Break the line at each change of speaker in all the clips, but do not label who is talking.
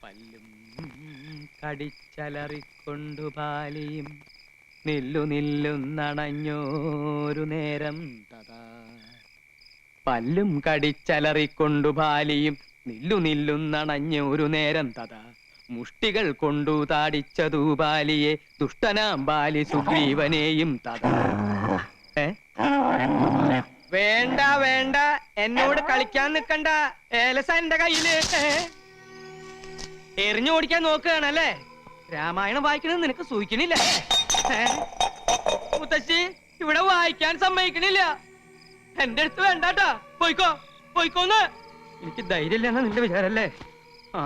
പല്ലും കടിച്ചലറിക്കൊണ്ടു ബാലിയും നില്ലു നില്ലുന്നണഞ്ഞോരു നേരം തഥാ. പല്ലും കടിച്ചലറിക്കൊണ്ടു ബാലിയും നില്ലു നില്ലുന്നണഞ്ഞൊരു നേരം തഥാ. മുഷ്ടികൾ കൊണ്ടു താടിച്ചതു ബാലിയെ ദുഷ്ടനാം ബാലി സുഗ്രീവനെയും തഥാ. വേണ്ട വേണ്ട, എന്നോട് കളിക്കാൻ നിക്കണ്ട. ഏലസ എന്റെ കയ്യില്. എറിഞ്ഞു ഓടിക്കാൻ നോക്കുകയാണല്ലേ? രാമായണം വായിക്കണത് നിനക്ക് സൂഹിക്കണില്ല. മുത്തശ്ശി ഇവിടെ വായിക്കാൻ സമ്മതിക്കണില്ല. എന്റെ അടുത്ത് വേണ്ടാട്ടാ. പോയിക്കോ പോയിക്കോന്ന്. എനിക്ക് ധൈര്യമില്ലെന്നാ നിന്റെ വിചാരല്ലേ? ആ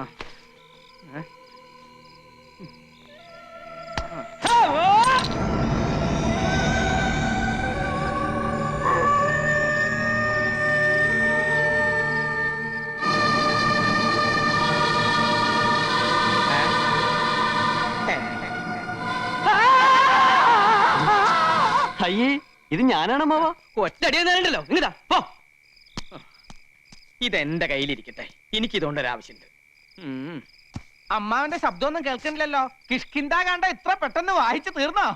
അയ്യേ, ഇത് ഞാനാണ് മാവ.
ഒറ്റടി നേരണ്ടല്ലോ. ഇങ്ങതാ പോ. ഇതെന്റെ കയ്യിലിരിക്കട്ടെ, എനിക്കിതുകൊണ്ടൊരാവശ്യമുണ്ട്.
അമ്മാവന്റെ ശബ്ദമൊന്നും കേൾക്കണില്ലല്ലോ. കിഷ്കിന്ത കണ്ട ഇത്ര പെട്ടെന്ന് വായിച്ചു തീർന്നോ?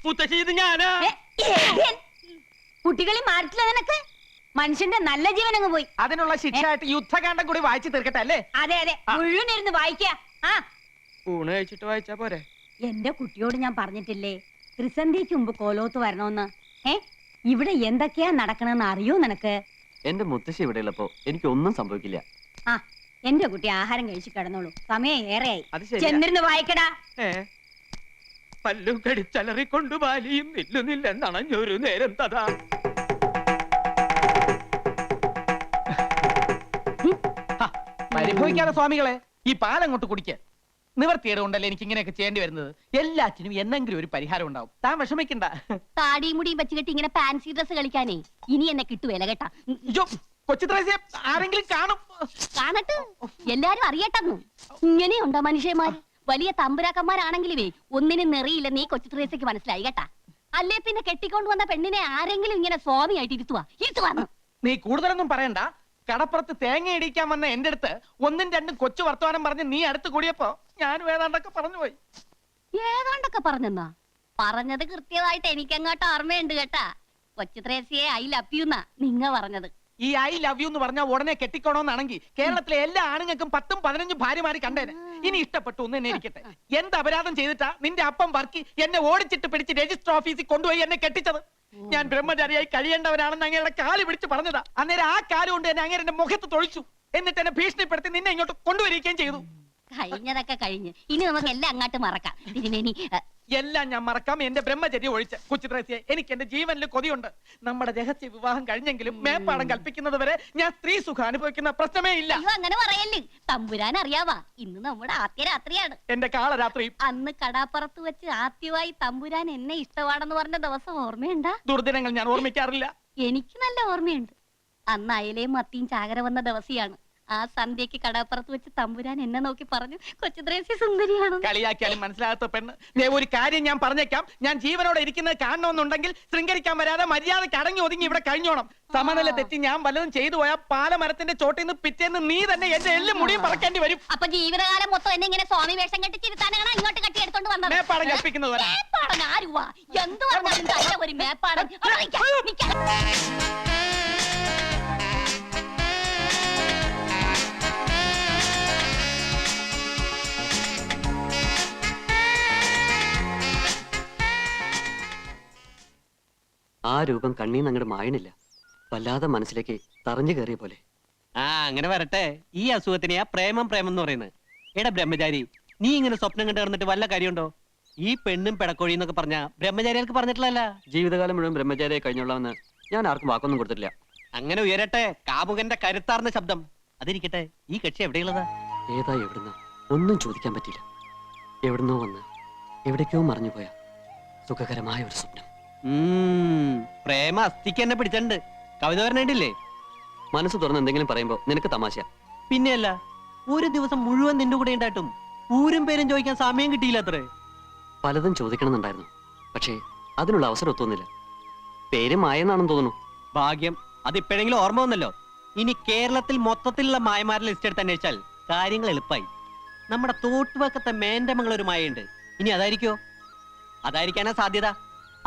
മുത്തശ്ശി ഇത് ഞാനാ.
കുട്ടികളെ മാറിട്ടില്ല നിനക്ക്. മനുഷ്യന്റെ നല്ല ജീവൻ അങ്ങ് പോയി.
അതിനുള്ള ശിക്ഷയായിട്ട് യുദ്ധകാന്ഡം കൂടി വായിച്ചു തീർക്കട്ടെ അല്ലേ?
അതെ അതെ, മുഴുവനിരുന്ന് വായിക്ക.
ഊണ് കഴിച്ചിട്ട് വായിച്ചാ പോരെ?
എന്റെ കുട്ടിയോട് ഞാൻ പറഞ്ഞിട്ടില്ലേ ത്രിസന്ധിക്ക് മുമ്പ് കോലോത്ത് വരണോന്ന്? ഇവിടെ എന്തൊക്കെയാ നടക്കണെന്ന് അറിയോ നിനക്ക്?
എന്റെ മുത്തശ്ശി ഇവിടെ ഉള്ളപ്പോ എനിക്കൊന്നും സംഭവിക്കില്ല.
എന്റെ കുട്ടി ആഹാരം കഴിച്ചു കിടന്നോളൂ, സമയം ഏറെയായി.
അത് ശരിയാ.
ചെന്നിരുന്ന് വായിക്കടാ.
പല്ലു കടിച്ചലറിക്കൊണ്ടു ബാലിയും നില്ലുന്നില്ലെന്നണഞ്ഞൊരു നേരം തഥാ.
പരിഭവിക്കാതെ സ്വാമികളെ, ഈ പാലങ്ങോട്ട് കുടിക്ക്. നിവർത്തിയേട് കൊണ്ടല്ലേ എനിക്ക് ഇങ്ങനെയൊക്കെ ചെയ്യേണ്ടി വരുന്നത്. എല്ലാറ്റിനും എന്നെങ്കിലും ഒരു പരിഹാരം ഉണ്ടാവും. താൻ വിഷമിക്കണ്ട.
താടിയും മുടിയും വെച്ച് കെട്ടി ഇങ്ങനെ ഫാൻസി ഡ്രസ് കളിക്കാനേ ഇനി എന്നെ കിട്ടുവേല കേട്ടാ.
കൊച്ചു ത്രേസ്യ ആരെങ്കിലും കാണും.
കാണട്ടെ, എല്ലാരും അറിയട്ടെന്നു. ഇങ്ങനെയുണ്ടോ മനുഷ്യന്മാർ? വലിയ തമ്പുരാക്കന്മാരാണെങ്കിലുവേ ഒന്നിനും നെറിയില്ല. നീ കൊച്ചു ത്രേസ്യക്ക് മനസ്സിലായി കേട്ടാ. അല്ലേ പിന്നെ കെട്ടിക്കൊണ്ട് വന്ന പെണ്ണിനെ ആരെങ്കിലും ഇങ്ങനെ സ്വാമിയായിട്ട് ഇരുത്തുവാന്ന്.
നീ കൂടുതലൊന്നും പറയണ്ട. കടപ്പുറത്ത് തേങ്ങ ഇടിക്കാൻ വന്ന എന്റെ അടുത്ത് ഒന്നും രണ്ടും കൊച്ചു വർത്തമാനം പറഞ്ഞ് നീ അടുത്ത് കൂടിയപ്പോ ഞാനും ഏതാണ്ടൊക്കെ പറഞ്ഞു പോയി.
ഏതാണ്ടൊക്കെ പറഞ്ഞെന്നാ? പറഞ്ഞത് കൃത്യമായിട്ട് എനിക്കങ്ങോട്ട് ഓർമ്മയുണ്ട് കേട്ടാ. കൊച്ചു ത്രേസ്യയെ ഐ ലവ് യു എന്നാ നിങ്ങ പറഞ്ഞത്.
ഈ ഐ ലവ് യു എന്ന് പറഞ്ഞാൽ ഉടനെ കെട്ടിക്കോണോന്നാണെങ്കിൽ കേരളത്തിലെ എല്ലാ ആണുങ്ങൾക്കും 10ഉം 15ഉം ഭാര്യമാര് കണ്ടേനെ. ഇനി ഇഷ്ടപ്പെട്ടു ഒന്ന് എന്നെ ഇരിക്കട്ടെ. എന്ത് അപരാധം ചെയ്തിട്ടാ നിന്റെ അപ്പം വർക്കി എന്നെ ഓടിച്ചിട്ട് പിടിച്ച് രജിസ്റ്റർ ഓഫീസിൽ കൊണ്ടുപോയി എന്നെ കെട്ടിച്ചത്? ഞാൻ ബ്രഹ്മചാരിയായി കഴിയേണ്ടവനാണെന്ന് അങ്ങയുടെ കാല് പിടിച്ച് പറഞ്ഞതാ. അന്നേരം ആ കാല് കൊണ്ട് തന്നെ അങ്ങേരെ എന്റെ മുഖത്ത് തൊഴിച്ചു. എന്നിട്ട് എന്നെ ഭീഷണിപ്പെടുത്തി നിന്നെ ഇങ്ങോട്ട് കൊണ്ടുവരികയും ചെയ്തു.
കഴിഞ്ഞതൊക്കെ കഴിഞ്ഞ് ഇനി നമുക്ക് എല്ലാം അങ്ങോട്ട് മറക്കാം. തിരുമേനി,
എല്ലാം ഞാൻ മറക്കാം, എന്റെ ബ്രഹ്മചര്യ ഒഴിച്ച്. കൊച്ചു ത്രേസ്യയെ, എനിക്ക് എന്റെ ജീവനിൽ കൊതിയുണ്ട്. നമ്മുടെ രഹസ്യ വിവാഹം കഴിഞ്ഞെങ്കിലും മേപ്പാടം കൽപ്പിക്കുന്നത് വരെ ഞാൻ സ്ത്രീ സുഖം അനുഭവിക്കുന്ന പ്രശ്നമേ ഇല്ല.
അങ്ങനെ പറയല്ലേ. തമ്പുരാൻ അറിയാവാ, ഇന്ന് നമ്മുടെ ആദ്യ രാത്രിയാണ്.
എന്റെ കാളരാത്രി.
അന്ന് കടാപ്പുറത്ത് വെച്ച് ആദ്യമായി തമ്പുരാൻ എന്നെ ഇഷ്ടമാണെന്ന് പറഞ്ഞ ദിവസം ഓർമ്മയുണ്ടാ?
ദുർദിനങ്ങൾ ഞാൻ ഓർമ്മിക്കാറില്ല.
എനിക്ക് നല്ല ഓർമ്മയുണ്ട്. അന്ന് അയലയും മത്തിയും ചാകര വന്ന ദിവസിയാണ്. ആ സന്ധ്യക്ക് കടാപ്പുറത്ത് വെച്ച് തമ്പുരാൻ എന്നെ നോക്കി പറഞ്ഞു, കൊച്ചു ത്രേസ്യ സുന്ദരിയാണ്.
കളിയാക്കിയാലും മനസ്സിലാകാത്ത പെണ്ണ്. ഒരു കാര്യം ഞാൻ പറഞ്ഞേക്കാം. ഞാൻ ജീവനോടെ ഇരിക്കുന്നത് കാണണമെന്നുണ്ടെങ്കിൽ ശൃംഗരിക്കാൻ വരാതെ മര്യാദയ്ക്ക് അടങ്ങി ഒതുങ്ങി ഇവിടെ കഴിഞ്ഞോണം. സമനില തെറ്റി ഞാൻ വല്ലതും ചെയ്തു പോയാൽ പാലമരത്തിന്റെ ചോട്ടിൽ നിന്ന് പിറ്റേന്ന് നീ തന്നെ എന്റെ എല്ലും മുടിയും പറക്കേണ്ടി വരും.
അപ്പൊ ജീവിതകാലം മൊത്തം എന്നെ ഇങ്ങനെ സ്വാമി വേഷം കെട്ടിച്ചിരുത്താനാണ് ഇങ്ങോട്ട് കെട്ടിയെടുത്തോണ്ട് വന്നത്.
മേപ്പാടം കൽപ്പിക്കുന്നത് വരെ.
മേപ്പാടൻ ആരുവാ? എന്ത് പറഞ്ഞാലും ഒരു മേപ്പാടൻ.
ആ രൂപം കണ്ണീന്ന് അങ്ങോട്ട് മായണില്ല. വല്ലാതെ മനസ്സിലേക്ക് തറഞ്ഞു കയറിയ പോലെ.
അങ്ങനെ വരട്ടെ. ഈ അസുഖത്തിനെയാ പ്രേമം പ്രേമം എന്ന് പറയുന്നത്. എടാ ബ്രഹ്മചാരി, നീ ഇങ്ങനെ സ്വപ്നം കണ്ടു കിടന്നിട്ട് വല്ല കാര്യമുണ്ടോ? ഈ പെണ്ണും പിടക്കോഴി എന്നൊക്കെ പറഞ്ഞ ബ്രഹ്മചാരികൾക്ക് പറഞ്ഞിട്ടില്ല.
ജീവിതകാലം മുഴുവൻ ബ്രഹ്മചാരിയെ കഴിഞ്ഞോളാമെന്ന് ഞാൻ ആർക്കും വാക്കൊന്നും കൊടുത്തിട്ടില്ല.
അങ്ങനെ ഉയരട്ടെ കാമുകന്റെ കരുത്താർന്ന ശബ്ദം. അതിരിക്കട്ടെ, ഈ കക്ഷി എവിടെയുള്ളതാ?
ഏതാ എവിടുന്ന ഒന്നും ചോദിക്കാൻ പറ്റില്ല. എവിടുന്നോ വന്ന് എവിടേക്കോ മറിഞ്ഞുപോയ സുഖകരമായ ഒരു സ്വപ്നം.
പ്രേമ അസ്ഥിക്ക് എന്നെ പിടിച്ചിട്ടുണ്ട്. കവിത പറഞ്ഞിട്ടില്ലേ?
മനസ്സ് തുറന്ന് എന്തെങ്കിലും പറയുമ്പോ നിനക്ക് തമാശ.
പിന്നെയല്ല, ഒരു ദിവസം മുഴുവൻ നിന്റെ കൂടെ ഉണ്ടായിട്ടും ഊരും പേരും ചോദിക്കാൻ സമയം കിട്ടിയില്ല. അത്രേ
പലതും ചോദിക്കണമെന്നുണ്ടായിരുന്നു, പക്ഷേ അതിനുള്ള അവസരം ഒത്തുന്നില്ല. പേര് മായെന്നാണെന്ന് തോന്നുന്നു.
ഭാഗ്യം, അത് ഇപ്പോഴെങ്കിലും ഓർമ്മ വന്നല്ലോ. ഇനി കേരളത്തിൽ മൊത്തത്തിലുള്ള മായമാരുടെ ലിസ്റ്റ് എടുത്ത് അന്വേഷിച്ചാൽ കാര്യങ്ങൾ എളുപ്പമായി. നമ്മുടെ തോട്ടുവക്കത്തെ മേന്റമംഗൾ ഒരു മായുണ്ട്. ഇനി അതായിരിക്കോ? അതായിരിക്കാനാ സാധ്യത.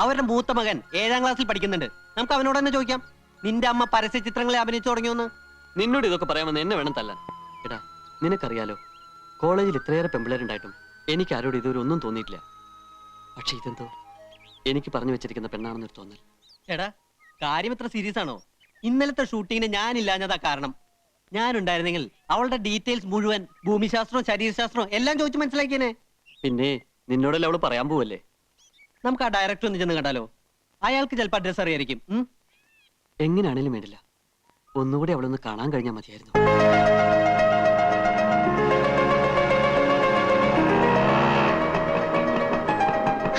അവരുടെ മൂത്ത മകൻ 7ാം ക്ലാസ്സിൽ പഠിക്കുന്നുണ്ട്. നമുക്ക് അവനോട് തന്നെ ചോദിക്കാം, നിന്റെ അമ്മ പരസ്യ ചിത്രങ്ങളെ അഭിനയിച്ചു തുടങ്ങിയോന്ന്.
നിന്നോട് ഇതൊക്കെ പറയാമെന്ന് എന്നെ വേണം തല്ലാൻ. എടാ, നിനക്കറിയാലോ, കോളേജിൽ ഇത്രയേറെ പെമ്പിളരുണ്ടായിട്ടും എനിക്ക് ആരോട് ഇതുവരെ ഒന്നും തോന്നിയിട്ടില്ല. പക്ഷെ ഇതെന്തോ എനിക്ക് പറഞ്ഞു വെച്ചിരിക്കുന്ന പെണ്ണാണെന്നൊരു തോന്നൽ.
എടാ, കാര്യം ഇത്ര സീരിയസ് ആണോ? ഇന്നലത്തെ ഷൂട്ടിങ്ങിന് ഞാനില്ലാഞ്ഞതാ കാരണം. ഞാനുണ്ടായിരുന്നെങ്കിൽ അവളുടെ ഡീറ്റെയിൽസ് മുഴുവൻ ഭൂമിശാസ്ത്രവും ശരീരശാസ്ത്രവും എല്ലാം ചോദിച്ചു മനസ്സിലാക്കിയേനെ.
പിന്നെ നിന്നോടല്ലേ അവള് പറയാൻ പോവല്ലേ?
നമുക്ക് ആ ഡയറക്ടർ ഒന്ന് ചെന്ന് കണ്ടാലോ? അയാൾക്ക് ചിലപ്പോൾ അഡ്രസ് അറിയായിരിക്കും.
എങ്ങനെയാണേലും വേണ്ടില്ല, ഒന്നുകൂടി അവളൊന്ന് കാണാൻ കഴിഞ്ഞാൽ മതിയായിരുന്നു.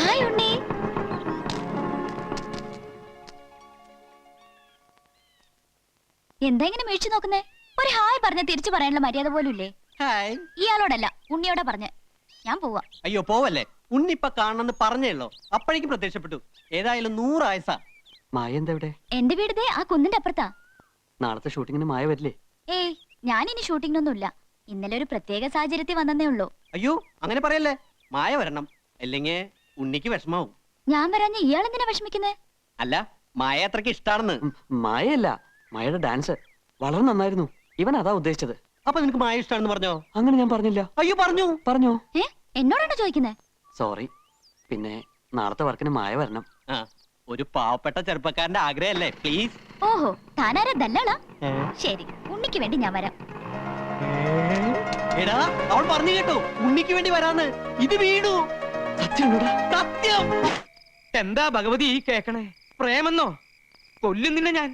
ഹായ് ഉണ്ണി. എന്താ ഇങ്ങനെ മേടിച്ചു നോക്കുന്നേ? ഒരു ഹായ് പറഞ്ഞ തിരിച്ചു പറയാനുള്ള മര്യാദ പോലും ഇല്ലേ?
ഹായ്.
ഇയാളോടല്ല, ഉണ്ണിയോടാ പറഞ്ഞ. ഞാൻ പോവാ.
അയ്യോ പോവല്ലേ, ഉണ്ണിപ്പ കാണണമെന്ന് പറഞ്ഞേ ഉള്ളോ, അപ്പോഴേക്കും പ്രത്യക്ഷപ്പെട്ടു. ഏതായാലും 100 ആയസാ.
മായ എന്താ ഇവിടെ?
എന്റെ വീട് ദേ ആ കുന്നിന്റെ അപ്പുറത്താ.
നാളത്തെ ഷൂട്ടിങ്ങിന് മായ വരില്ലേ?
ഏയ്, ഞാനിനി ഷൂട്ടിങ്ങിനൊന്നുമില്ല. ഇന്നലെ ഒരു പ്രത്യേക സാഹചര്യത്തിൽ വന്നേ ഉള്ളൂ.
അയ്യോ അങ്ങനെ പറയല്ലേ, മായ വരണം, അല്ലെങ്കിൽ ഉണ്ണിക്ക് വിഷമാവും.
ഞാൻ വരാഞ്ഞ ഇയാൾ എന്തിനാ വിഷമിക്കുന്നേ?
അല്ല, മായ അത്രക്ക് ഇഷ്ടാണെന്ന്.
മായയല്ല, മായയുടെ ഡാൻസ് വളരെ നന്നായിരുന്നു. ഇവൻ അതാ ഉദ്ദേശിച്ചത്.
അപ്പൊ നിനക്ക് മായ ഇഷ്ടാണെന്ന് പറഞ്ഞോ?
അങ്ങനെ ഞാൻ പറഞ്ഞില്ല.
അയ്യോ പറഞ്ഞു.
പറഞ്ഞോ?
എന്നോടാണോ ചോദിക്കുന്നേ?
സോറി. പിന്നെ നാളത്തെ വർക്കിന് മായ വരണം.
ആ, ഒരു പാവപ്പെട്ട ചെറുപ്പക്കാരന്റെ ആഗ്രഹല്ലേ, പ്ലീസ്.
ഓഹോ, താനാരാ ദല്ലാളാ? ശരി, ഉണ്ണിക്ക് വേണ്ടി ഞാൻ വരാം.
എടാ, അവൾ പറഞ്ഞു കേട്ടോ, ഉണ്ണിക്ക് വേണ്ടി വരാന്ന്. ഇത് വീണു. സത്യം.
എന്താ ഭഗവതി ഈ കേക്കണേ? പ്രേമെന്നോ? കൊല്ലുന്നില്ല ഞാൻ.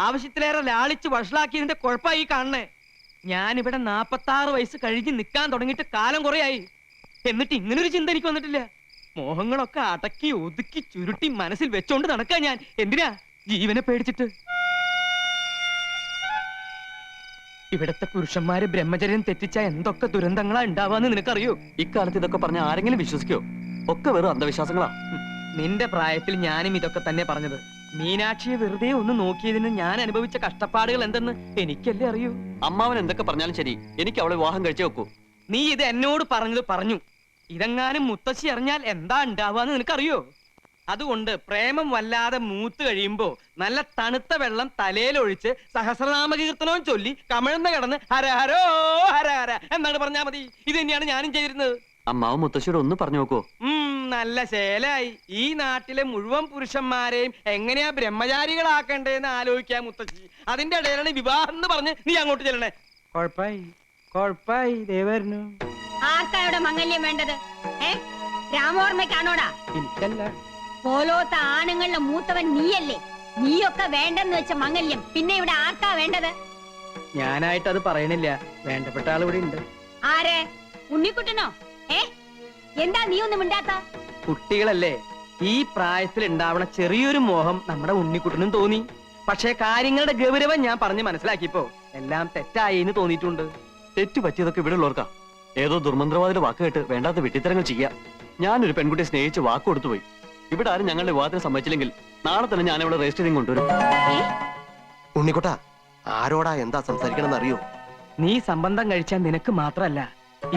ആവശ്യത്തിലേറെ ലാളിച്ച് വഷളാക്കിയതിന്റെ കുഴപ്പമായി കാണണേ. ഞാനിവിടെ 46 വയസ്സ് കഴിഞ്ഞ് നിൽക്കാൻ തുടങ്ങിയിട്ട് കാലം കുറയായി. എന്നിട്ട് ഇങ്ങനൊരു ചിന്ത എനിക്ക് വന്നിട്ടില്ല. മോഹങ്ങളൊക്കെ അടക്കി ഒതുക്കി ചുരുട്ടി മനസ്സിൽ വെച്ചോണ്ട് നടക്കാൻ ഞാൻ. എന്തിനാ? ജീവനെ പേടിച്ചിട്ട്. ഇവിടത്തെ പുരുഷന്മാര് ബ്രഹ്മചര്യം തെറ്റിച്ച എന്തൊക്കെ ദുരന്തങ്ങളാ ഉണ്ടാവാന്ന് നിനക്കറിയോ?
ഇക്കാലത്ത് ഇതൊക്കെ പറഞ്ഞ ആരെങ്കിലും വിശ്വസിക്കോ? ഒക്കെ വെറും അന്ധവിശ്വാസങ്ങളാ.
നിന്റെ പ്രായത്തിൽ ഞാനും ഇതൊക്കെ തന്നെ പറഞ്ഞത്. മീനാക്ഷിയെ വെറുതെ ഒന്ന് നോക്കിയതിന് ഞാൻ അനുഭവിച്ച കഷ്ടപ്പാടുകൾ എന്തെന്ന് എനിക്കല്ലേ അറിയൂ.
അമ്മാവൻ എന്തൊക്കെ പറഞ്ഞാലും ശരി, എനിക്ക് അവളെ വിവാഹം കഴിച്ചേ വെക്കൂ.
നീ ഇത് എന്നോട് പറഞ്ഞത് പറഞ്ഞു. ഇതെങ്ങാനും മുത്തശ്ശി അറിഞ്ഞാൽ എന്താ ഉണ്ടാവാന്ന് നിനക്കറിയോ? അതുകൊണ്ട് പ്രേമം വല്ലാതെ മൂത്ത് കഴിയുമ്പോ നല്ല തണുത്ത വെള്ളം തലയിലൊഴിച്ച് സഹസ്രനാമകീർത്തനവും ചൊല്ലി കമിഴ്ന്ന് കിടന്ന് ഹരഹരോ ഹരഹര എന്നാണ് പറഞ്ഞാ മതി. ഇത് തന്നെയാണ് ഞാനും ചെയ്തിരുന്നത്.
അമ്മാവൻ മുത്തശ്ശിയോട് ഒന്ന് പറഞ്ഞു നോക്കൂ.
നല്ല ശേലായി. ഈ നാട്ടിലെ മുഴുവൻ പുരുഷന്മാരെയും എങ്ങനെയാ ബ്രഹ്മചാരികളാക്കണ്ടേന്ന് ആലോചിക്കാൻ മുത്തശ്ശി. അതിന്റെ ഇടയിലാണ് വിവാഹം എന്ന് പറഞ്ഞ് നീ അങ്ങോട്ട് ചെല്ലണേ. കൊഴപ്പായി ദേവരനു.
ആർക്കായുടെ മംഗല്യം വേണ്ടത്? രാമോർമ്മയ്ക്കാണോടാ?
എനിക്കല്ല.
പോലോത്ത ആണുങ്ങളുടെ മൂത്തവൻ നീയല്ലേ? നീയൊക്കെ വേണ്ടെന്ന് വെച്ച മംഗല്യം പിന്നെ ഇവിടെ ആർക്കാ വേണ്ടത്?
ഞാനായിട്ട് അത് പറയണില്ല. വേണ്ടപ്പെട്ട ആൾ ഇവിടെ ഉണ്ട്.
ആരെ? ഉണ്ണിക്കുട്ടനോ? എന്താ നീ ഒന്നും മിണ്ടാത്ത?
കുട്ടികളല്ലേ, ഈ പ്രായത്തിൽ ഉണ്ടാവണ ചെറിയൊരു മോഹം നമ്മുടെ ഉണ്ണിക്കുട്ടനും തോന്നി. പക്ഷേ കാര്യങ്ങളുടെ ഗൗരവം ഞാൻ പറഞ്ഞ് മനസ്സിലാക്കിയപ്പോ എല്ലാം തെറ്റായി എന്ന് തോന്നിയിട്ടുണ്ട്.
തെറ്റു പറ്റിയതൊക്കെ ഇവിടെ ഉള്ളവർക്കാ. ഏതോ ദുർമന്ത്രവാദിയുടെ വാക്ക് കേട്ട് വേണ്ടാത്ത വിട്ടിത്തരങ്ങൾ ചെയ്യാ. ഞാനൊരു പെൺകുട്ടിയെ സ്നേഹിച്ച് വാക്ക് കൊടുത്തുപോയി. ഇവിടെ ആരും ഞങ്ങളുടെ വിവാഹത്തിന് സമ്മതിച്ചില്ലെങ്കിൽ നാളെ തന്നെ ഞാൻ ഇവിടെ രജിസ്റ്റർ ചെയ്ത് കൊണ്ടുവരും.
ഉണ്ണിക്കുട്ട, ആരോടാ എന്താ സംസാരിക്കണം അറിയോ?
നീ സംബന്ധം കഴിച്ചാൽ നിനക്ക് മാത്രല്ല,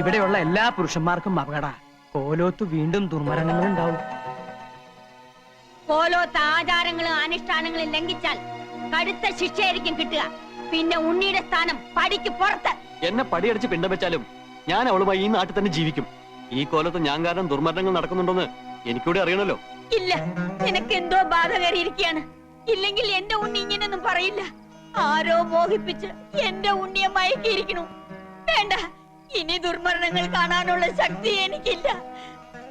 ഇവിടെയുള്ള എല്ലാ പുരുഷന്മാർക്കും അപകട. കോലോത്ത് വീണ്ടും ദുർമരണങ്ങൾ ഉണ്ടാവും.
കോലോത്ത ആചാരങ്ങളും അനുഷ്ഠാനങ്ങളും ലംഘിച്ചാൽ കടുത്ത ശിക്ഷയായിരിക്കും കിട്ടുക. പിന്നെ ഉണ്ണിയുടെ സ്ഥാനം പടിക്ക് പുറത്ത്.
എന്നെ പടിയടിച്ച് പിണ്ടം വെച്ചാലും ഞാൻ അവളുമായി ഈ നാട്ടിൽ തന്നെ ജീവിക്കും. ഈ കോലത്ത് ഞാൻ കാരണം ദുർമരണങ്ങൾ നടക്കുന്നുണ്ടോന്ന് എനിക്കൂടെ അറിയണല്ലോ.
ഇല്ല, നിനക്ക് എന്തോ ബാധ കയറിയിരിക്കുകയാണ്. ഇല്ലെങ്കിൽ എന്റെ ഉണ്ണി ഇങ്ങനെയൊന്നും പറയില്ല. ആരോ മോഹിപ്പിച്ച് എന്റെ ഉണ്ണിയെ മയക്കിയിരിക്കണു. വേണ്ട, ഇനി ദുർമരണങ്ങൾ കാണാനുള്ള ശക്തി എനിക്കില്ല.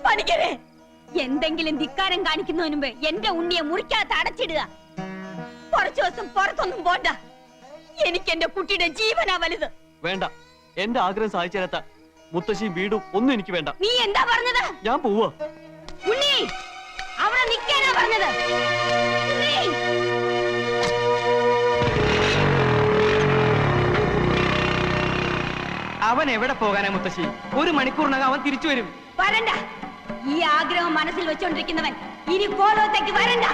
പണിക്കരെ, എന്തെങ്കിലും ധിക്കാരം കാണിക്കുന്നതിന് മുമ്പ് എന്റെ ഉണ്ണിയെ മുറിക്കാത്ത അടച്ചിടുക. കുറച്ചു ദിവസം പുറത്തൊന്നും പോണ്ട. എനിക്ക് എന്റെ കുട്ടിയുടെ ജീവനാ വലുത്.
വേണ്ട, എന്റെ ആഗ്രഹം സാധിച്ചു തരാത്ത മുത്തശ്ശിയും വീടും ഒന്നും എനിക്ക് വേണ്ട.
നീ എന്താ പറഞ്ഞത്?
ഞാൻ പോവാ.
ഉണ്ണി, അവിടെ നിൽക്കാനാ പറഞ്ഞത്. ഉണ്ണി!
അവൻ എവിടെ പോകാനാ മുത്തശ്ശി? 1 മണിക്കൂറിനകം അവൻ തിരിച്ചു വരും.
വരണ്ട. ഈ ആഗ്രഹം മനസ്സിൽ വെച്ചോണ്ടിരിക്കുന്നവൻ ഇനി കോലോത്തേക്ക് വരണ്ട.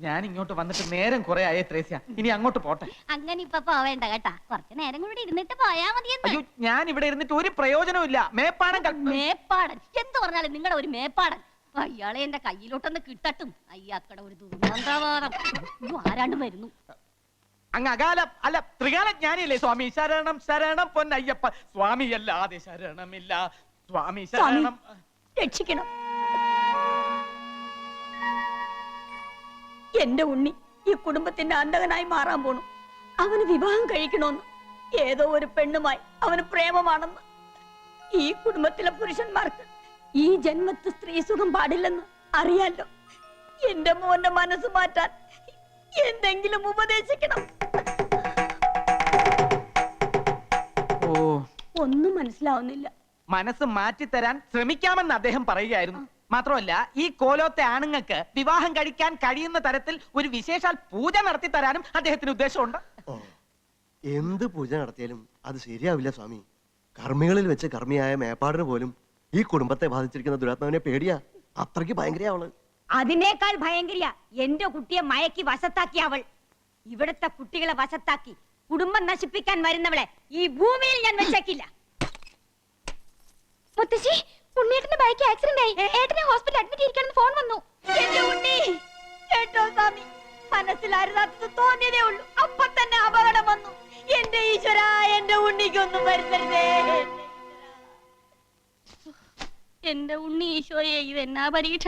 ഞാൻ ഇങ്ങോട്ട് വന്നിട്ട് നേരം കുറെ ആയേ ത്രേസ്യ, ഇനി അങ്ങോട്ട് പോട്ടെ.
അങ്ങനെ ഇപ്പൊ പോവേണ്ട കേട്ടാ, കുറച്ചു നേരം കൂടി ഇരുന്നിട്ട് പോയാ മതിയെന്ന്.
അയ്യോ, ഞാൻ ഇവിടെ ഇരുന്നിട്ട് ഒരു പ്രയോജനവും ഇല്ല. മേപ്പാടം
മേപ്പാടൻ എന്ത് പറഞ്ഞാലും നിങ്ങളുടെ ഒരു മേപ്പാടൻ. അയാളെ എന്റെ കയ്യിലോട്ടൊന്ന് കിട്ടട്ടും. അയ്യാക്കട ഒരു ദുർഗന്ധവാദം. അയ്യോ, ആരാണ്ട് വരുന്നു.
അങ്ങ് അകാല അല്ല ത്രികാല ജ്ഞാനിയല്ലേ സ്വാമി? ശരണം ശരണം പൊന്നയ്യപ്പ സ്വാമി, അല്ലാതെ ശരണമില്ല സ്വാമി, ശരണം.
രക്ഷിക്കണം. എന്റെ ഉണ്ണി ഈ കുടുംബത്തിന്റെ അന്തകനായി മാറാൻ പോണു. അവന് വിവാഹം കഴിക്കണമെന്ന് ഏതോ ഒരു പെണ്ണുമായി അവന് പ്രേമമാണെന്ന്. ഈ കുടുംബത്തിലെ പുരുഷന്മാർക്ക് ഈ ജന്മത്ത് സ്ത്രീ സുഖം പാടില്ലെന്ന് അറിയാലോ. എന്റെ മോന്റെ മനസ്സ് മാറ്റാൻ എന്തെങ്കിലും ഉപദേശിക്കണം.
ഓ,
ഒന്നും മനസ്സിലാവുന്നില്ല.
മനസ്സ് മാറ്റിത്തരാൻ ശ്രമിക്കാമെന്ന് അദ്ദേഹം പറയുകയായിരുന്നു. മാത്രമല്ല, ഈ കോലോത്തെ ആണുങ്ങൾക്ക് വിവാഹം കഴിക്കാൻ കഴിയുന്ന തരത്തിൽ ഒരു വിശേഷാൽ പൂജ നടത്തി തരാനും അദ്ദേഹത്തിന് ഉദ്ദേശമുണ്ട്.
ഓ, എന്ത് പൂജ നടത്തിയാലും അത് ശരിയാവില്ല സ്വാമി. കർമ്മികളിൽ വെച്ച് കർമ്മിയായ മേപ്പാടിന് പോലും ഈ കുടുംബത്തെ ബാധിച്ചിരിക്കുന്ന ദുരാത്മാവിനെ പേടിയാ. അത്രയ്ക്ക് ഭയങ്കര അവള്.
അതിനേക്കാൾ ഭയങ്കര എന്റെ കുട്ടിയെ മയക്കി വശത്താക്കി അവൾ. ഇവിടുത്തെ കുട്ടികളെ വശത്താക്കി കുടുംബം നശിപ്പിക്കാൻ വരുന്നവളെ ഈ ഭൂമിയിൽ ഞാൻ വെച്ചേക്കില്ല.
മുത്തശ്ശി, ഉണ്ണിയേട്ടന്റെ ബൈക്ക് ആക്സിഡന്റ് ആയി. ഏട്ടനെ ഹോസ്പിറ്റലിൽ അഡ്മിറ്റ് ചെയ്യിക്കണമെന്ന് ഫോൺ വന്നു.
എന്റെ ഉണ്ണി കേട്ടോ സ്വാമി, മനസ്സിലായിരുന്നത് തോന്നിയതേ ഉള്ളൂ, അപ്പൊ തന്നെ അപകടം വന്നു. എന്റെ ഈശ്വര, എന്റെ ഉണ്ണിക്കൊന്നും വരുത്തരുതേ.
എന്റെ ഉണ്ണി ഈശോയെ, ഇത് എന്നാ പരീക്ഷ.